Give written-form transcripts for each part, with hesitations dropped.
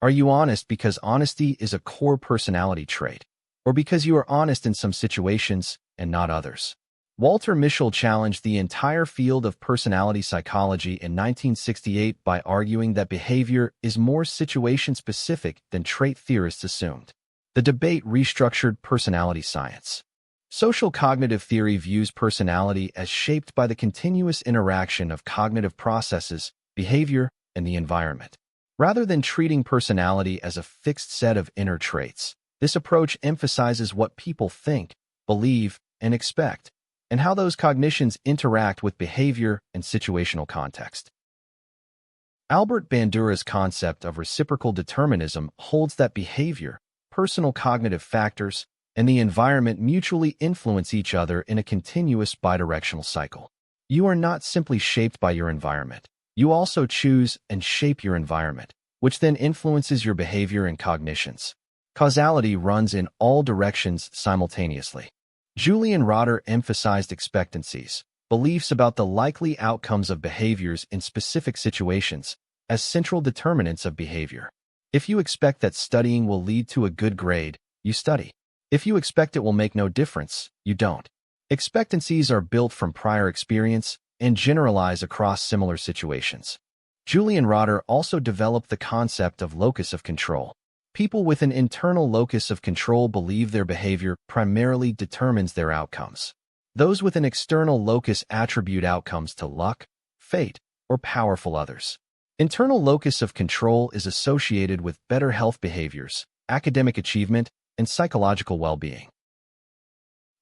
Are you honest because honesty is a core personality trait, or because you are honest in some situations and not others? Walter Mischel challenged the entire field of personality psychology in 1968 by arguing that behavior is more situation-specific than trait theorists assumed. The debate restructured personality science. Social cognitive theory views personality as shaped by the continuous interaction of cognitive processes, behavior, and the environment. Rather than treating personality as a fixed set of inner traits, this approach emphasizes what people think, believe, and expect, and how those cognitions interact with behavior and situational context. Albert Bandura's concept of reciprocal determinism holds that behavior, personal cognitive factors, and the environment mutually influence each other in a continuous bidirectional cycle. You are not simply shaped by your environment. You also choose and shape your environment, which then influences your behavior and cognitions. Causality runs in all directions simultaneously. Julian Rotter emphasized expectancies, beliefs about the likely outcomes of behaviors in specific situations, as central determinants of behavior. If you expect that studying will lead to a good grade, you study. If you expect it will make no difference, you don't. Expectancies are built from prior experience and generalize across similar situations. Julian Rotter also developed the concept of locus of control. People with an internal locus of control believe their behavior primarily determines their outcomes. Those with an external locus attribute outcomes to luck, fate, or powerful others. Internal locus of control is associated with better health behaviors, academic achievement, and psychological well-being.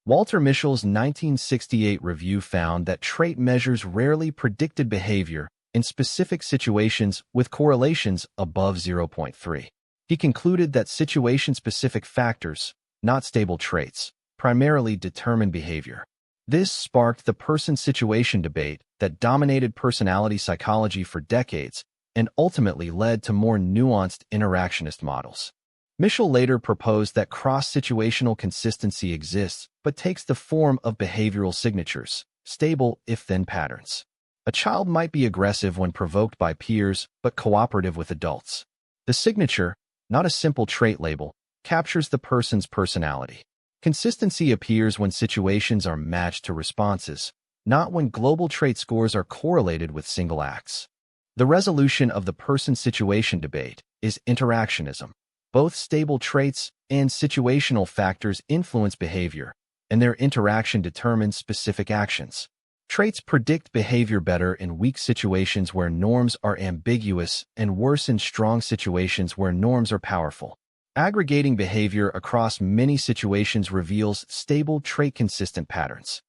Walter Mischel's 1968 review found that trait measures rarely predicted behavior in specific situations with correlations above 0.3. He concluded that situation-specific factors, not stable traits, primarily determine behavior. This sparked the person-situation debate that dominated personality psychology for decades and ultimately led to more nuanced interactionist models. Mischel later proposed that cross-situational consistency exists but takes the form of behavioral signatures, stable if-then patterns. A child might be aggressive when provoked by peers but cooperative with adults. The signature, not a simple trait label, captures the person's personality. Consistency appears when situations are matched to responses, not when global trait scores are correlated with single acts. The resolution of the person-situation debate is interactionism. Both stable traits and situational factors influence behavior, and their interaction determines specific actions. Traits predict behavior better in weak situations where norms are ambiguous and worse in strong situations where norms are powerful. Aggregating behavior across many situations reveals stable trait-consistent patterns.